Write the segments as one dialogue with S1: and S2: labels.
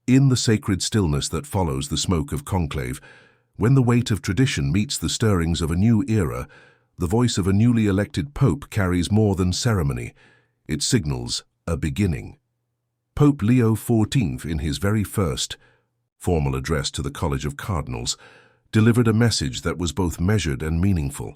S1: In the sacred stillness that follows the smoke of conclave, when the weight of tradition meets the stirrings of a new era, the voice of a newly elected pope carries more than ceremony. It signals a beginning. Pope Leo XIV, in his very first formal address to the College of Cardinals, delivered a message that was both measured and meaningful.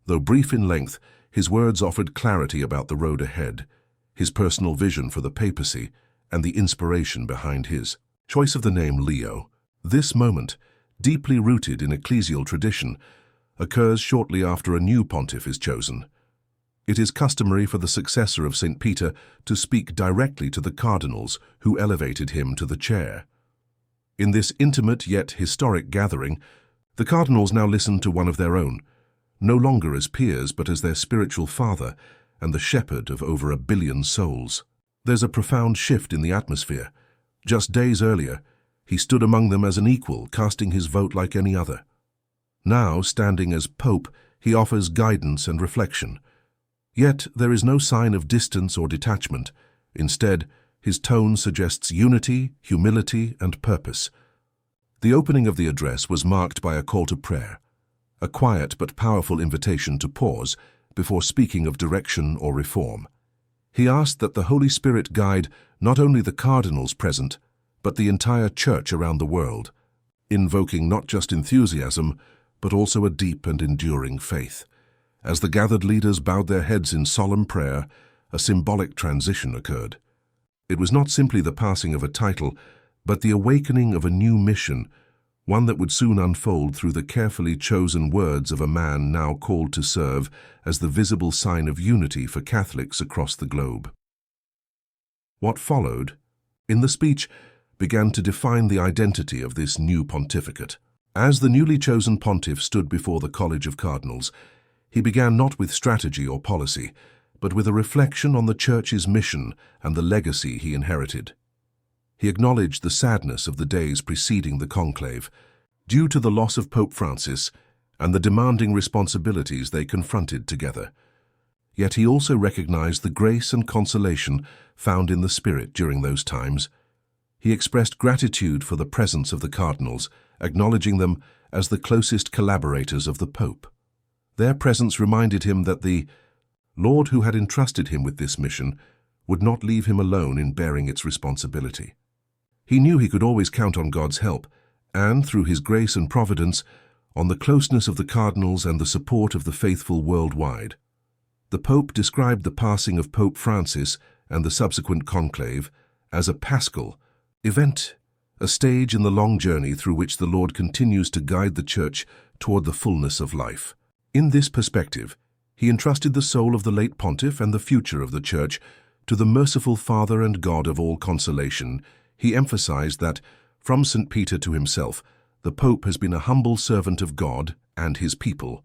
S1: Though brief in length, his words offered clarity about the road ahead, his personal vision for the papacy, and the inspiration behind his choice of the name Leo. This moment, deeply rooted in ecclesial tradition, occurs shortly after a new pontiff is chosen. It is customary for the successor of St. Peter to speak directly to the cardinals who elevated him to the chair. In this intimate yet historic gathering, the cardinals now listen to one of their own, no longer as peers but as their spiritual father and the shepherd of over 1 billion souls. There's a profound shift in the atmosphere. Just days earlier, he stood among them as an equal, casting his vote like any other. Now, standing as Pope, he offers guidance and reflection. Yet there is no sign of distance or detachment. Instead, his tone suggests unity, humility, and purpose. The opening of the address was marked by a call to prayer, a quiet but powerful invitation to pause before speaking of direction or reform. He asked that the Holy Spirit guide not only the cardinals present, but the entire church around the world, invoking not just enthusiasm, but also a deep and enduring faith. As the gathered leaders bowed their heads in solemn prayer, a symbolic transition occurred. It was not simply the passing of a title, but the awakening of a new mission, one that would soon unfold through the carefully chosen words of a man now called to serve as the visible sign of unity for Catholics across the globe. What followed, in the speech, began to define the identity of this new pontificate. As the newly chosen pontiff stood before the College of Cardinals, he began not with strategy or policy, but with a reflection on the Church's mission and the legacy he inherited. He acknowledged the sadness of the days preceding the conclave, due to the loss of Pope Francis and the demanding responsibilities they confronted together. Yet he also recognized the grace and consolation found in the Spirit during those times. He expressed gratitude for the presence of the cardinals, acknowledging them as the closest collaborators of the Pope. Their presence reminded him that the Lord who had entrusted him with this mission would not leave him alone in bearing its responsibility. He knew he could always count on God's help, and, through his grace and providence, on the closeness of the cardinals and the support of the faithful worldwide. The Pope described the passing of Pope Francis and the subsequent conclave as a paschal event, a stage in the long journey through which the Lord continues to guide the Church toward the fullness of life. In this perspective, he entrusted the soul of the late pontiff and the future of the Church to the merciful Father and God of all consolation. He emphasized that, from St. Peter to himself, the Pope has been a humble servant of God and his people.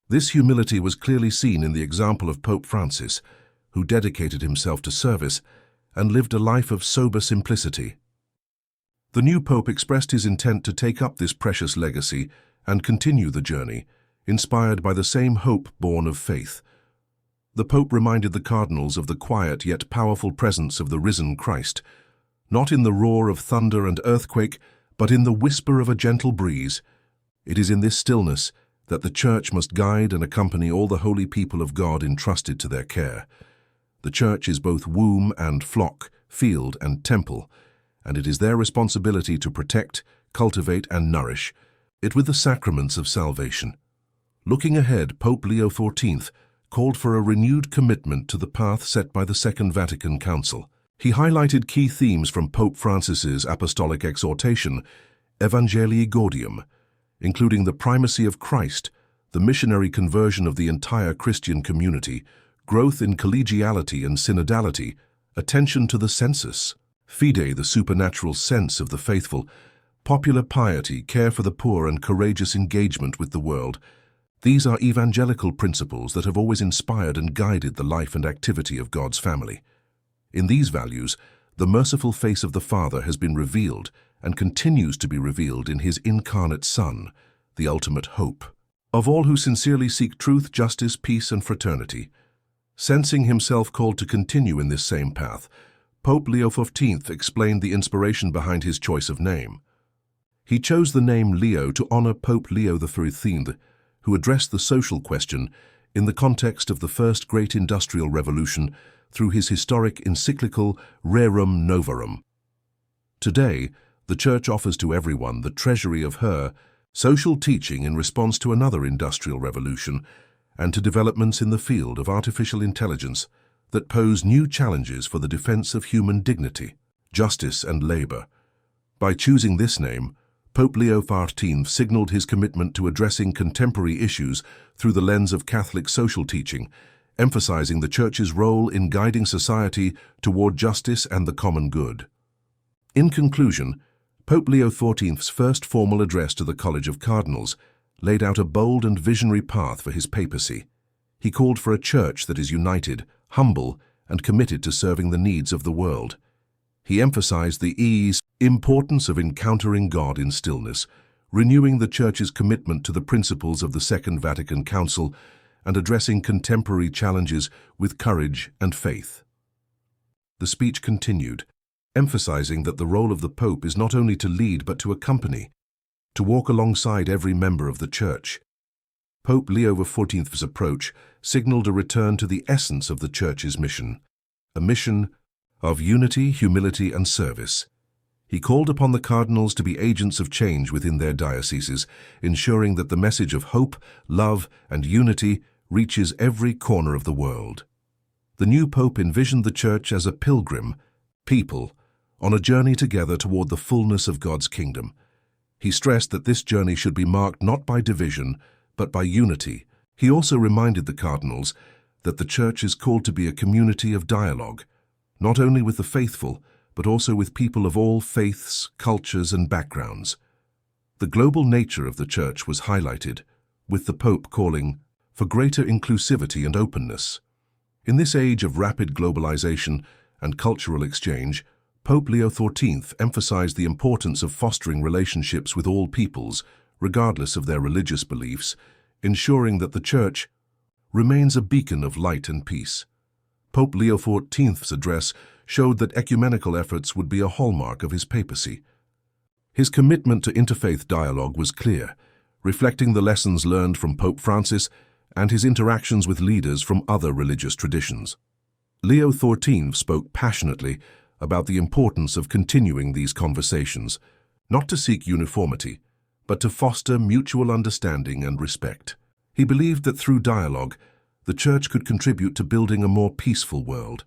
S1: This humility was clearly seen in the example of Pope Francis, who dedicated himself to service and lived a life of sober simplicity. The new Pope expressed his intent to take up this precious legacy and continue the journey, inspired by the same hope born of faith. The Pope reminded the cardinals of the quiet yet powerful presence of the risen Christ, not in the roar of thunder and earthquake, but in the whisper of a gentle breeze. It is in this stillness that the Church must guide and accompany all the holy people of God entrusted to their care. The Church is both womb and flock, field and temple, and it is their responsibility to protect, cultivate, and nourish it with the sacraments of salvation. Looking ahead, Pope Leo XIV called for a renewed commitment to the path set by the Second Vatican Council. He highlighted key themes from Pope Francis's apostolic exhortation, Evangelii Gaudium, including the primacy of Christ, the missionary conversion of the entire Christian community, growth in collegiality and synodality, attention to the sensus, fide, the supernatural sense of the faithful, popular piety, care for the poor, and courageous engagement with the world. These are evangelical principles that have always inspired and guided the life and activity of God's family. In these values, the merciful face of the Father has been revealed and continues to be revealed in his incarnate Son, the ultimate hope of all who sincerely seek truth, justice, peace, and fraternity. Sensing himself called to continue in this same path, Pope Leo XIV explained the inspiration behind his choice of name. He chose the name Leo to honor Pope Leo XIV, who addressed the social question in the context of the First Great Industrial Revolution through his historic encyclical Rerum Novarum. Today, the Church offers to everyone the treasury of her social teaching in response to another industrial revolution and to developments in the field of artificial intelligence that pose new challenges for the defense of human dignity, justice, and labor. By choosing this name, Pope Leo XIV signaled his commitment to addressing contemporary issues through the lens of Catholic social teaching, emphasizing the Church's role in guiding society toward justice and the common good. In conclusion, Pope Leo XIV's first formal address to the College of Cardinals laid out a bold and visionary path for his papacy. He called for a church that is united, humble, and committed to serving the needs of the world. He emphasized the importance of encountering God in stillness, renewing the Church's commitment to the principles of the Second Vatican Council, and addressing contemporary challenges with courage and faith. The speech continued, emphasizing that the role of the Pope is not only to lead but to accompany, to walk alongside every member of the Church. Pope Leo XIV's approach signaled a return to the essence of the Church's mission, a mission of unity, humility, and service. He called upon the cardinals to be agents of change within their dioceses, ensuring that the message of hope, love, and unity reaches every corner of the world. The new Pope envisioned the Church as a pilgrim, people, on a journey together toward the fullness of God's kingdom. He stressed that this journey should be marked not by division, but by unity. He also reminded the cardinals that the Church is called to be a community of dialogue, not only with the faithful, but also with people of all faiths, cultures, and backgrounds. The global nature of the Church was highlighted, with the Pope calling for greater inclusivity and openness. In this age of rapid globalization and cultural exchange, Pope Leo XIV emphasized the importance of fostering relationships with all peoples, regardless of their religious beliefs, ensuring that the Church remains a beacon of light and peace. Pope Leo XIV's address showed that ecumenical efforts would be a hallmark of his papacy. His commitment to interfaith dialogue was clear, reflecting the lessons learned from Pope Francis and his interactions with leaders from other religious traditions. Leo XIV spoke passionately about the importance of continuing these conversations, not to seek uniformity, but to foster mutual understanding and respect. He believed that through dialogue, the Church could contribute to building a more peaceful world,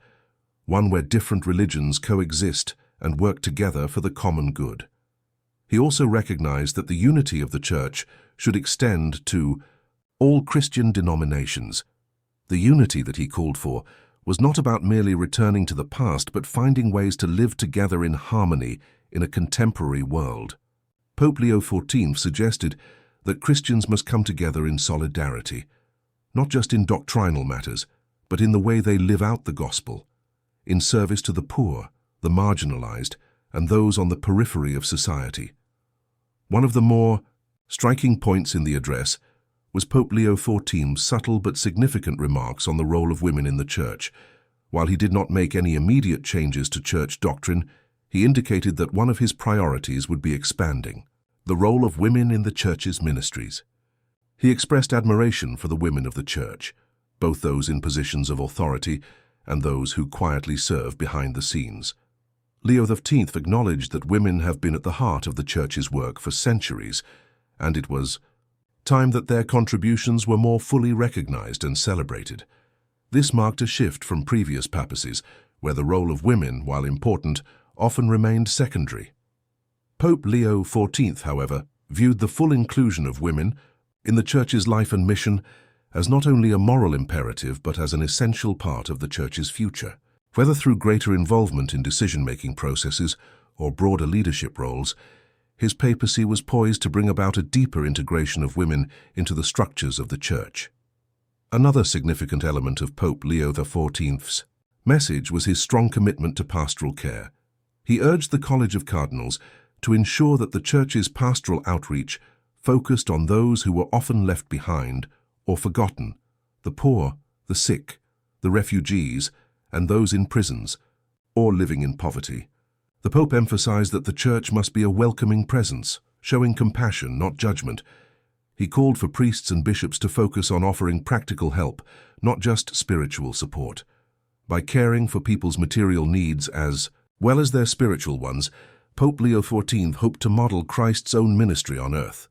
S1: one where different religions coexist and work together for the common good. He also recognized that the unity of the Church should extend to all Christian denominations. The unity that he called for was not about merely returning to the past, but finding ways to live together in harmony in a contemporary world. Pope Leo XIV suggested that Christians must come together in solidarity, not just in doctrinal matters, but in the way they live out the gospel, in service to the poor, the marginalized, and those on the periphery of society. One of the more striking points in the address was Pope Leo XIV's subtle but significant remarks on the role of women in the Church. While he did not make any immediate changes to Church doctrine, he indicated that one of his priorities would be expanding the role of women in the Church's ministries. He expressed admiration for the women of the Church, both those in positions of authority and those who quietly serve behind the scenes. Leo XIV acknowledged that women have been at the heart of the Church's work for centuries, and it was time that their contributions were more fully recognized and celebrated. This marked a shift from previous papacies, where the role of women, while important, often remained secondary. Pope Leo XIV, however, viewed the full inclusion of women in the Church's life and mission as not only a moral imperative but as an essential part of the Church's future. Whether through greater involvement in decision-making processes or broader leadership roles, his papacy was poised to bring about a deeper integration of women into the structures of the Church. Another significant element of Pope Leo XIV's message was his strong commitment to pastoral care. He urged the College of Cardinals to ensure that the Church's pastoral outreach focused on those who were often left behind or forgotten, the poor, the sick, the refugees, and those in prisons. or living in poverty. The Pope emphasized that the Church must be a welcoming presence, showing compassion, not judgment. He called for priests and bishops to focus on offering practical help, not just spiritual support. By caring for people's material needs as well as their spiritual ones, Pope Leo XIV hoped to model Christ's own ministry on earth.